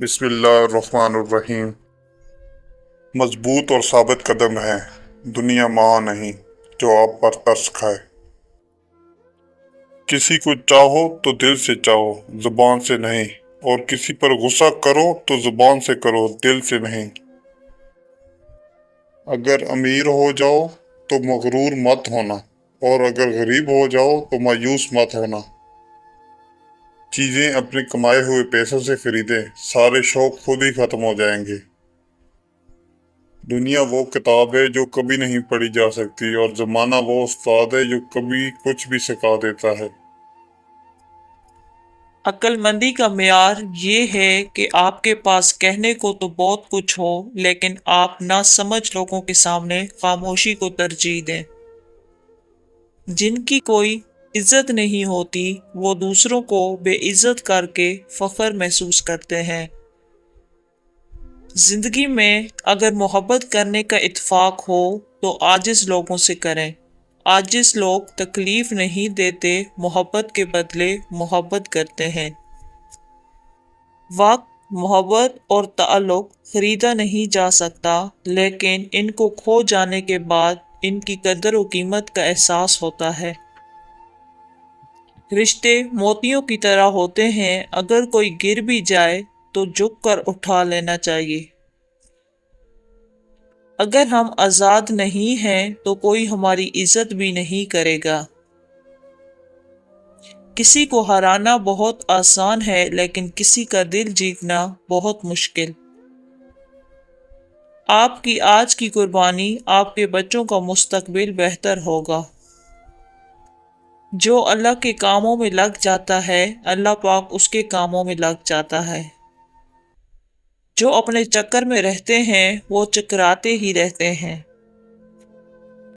बिस्मिल्लाहिर्रहमानिर्रहीम। मजबूत और साबित कदम है, दुनिया माँ नहीं जो आप पर तरस खाए। किसी को चाहो तो दिल से चाहो, जुबान से नहीं। और किसी पर गुस्सा करो तो जुबान से करो, दिल से नहीं। अगर अमीर हो जाओ तो मगरूर मत होना, और अगर गरीब हो जाओ तो मायूस मत होना। चीजें अपने कमाए हुए पैसों से खरीदें, सारे शौक खुद ही खत्म हो जाएंगे। दुनिया वो किताब है जो कभी नहीं पढ़ी जा सकती, और जमाना वो उस्ताद है जो कभी कुछ भी सिखा देता है। अक्लमंदी का मेयार ये है कि आपके पास कहने को तो बहुत कुछ हो, लेकिन आप नासमझ लोगों के सामने खामोशी को तरजीह दें। जिनकी कोई इज्जत नहीं होती, वो दूसरों को बेइज्जत करके फख्र महसूस करते हैं। जिंदगी में अगर मोहब्बत करने का इत्फाक हो तो आजिज लोगों से करें। आजिज लोग तकलीफ नहीं देते, मोहब्बत के बदले मोहब्बत करते हैं। वक्त, मोहब्बत और ताल्लुक खरीदा नहीं जा सकता, लेकिन इनको खो जाने के बाद इनकी कदर और कीमत का एहसास होता है। रिश्ते मोतियों की तरह होते हैं, अगर कोई गिर भी जाए तो झुक कर उठा लेना चाहिए। अगर हम आजाद नहीं हैं तो कोई हमारी इज्जत भी नहीं करेगा। किसी को हराना बहुत आसान है, लेकिन किसी का दिल जीतना बहुत मुश्किल। आपकी आज की कुर्बानी आपके बच्चों का मुस्तकबिल बेहतर होगा। जो अल्लाह के कामों में लग जाता है, अल्लाह पाक उसके कामों में लग जाता है। जो अपने चक्कर में रहते हैं वो चकराते ही रहते हैं।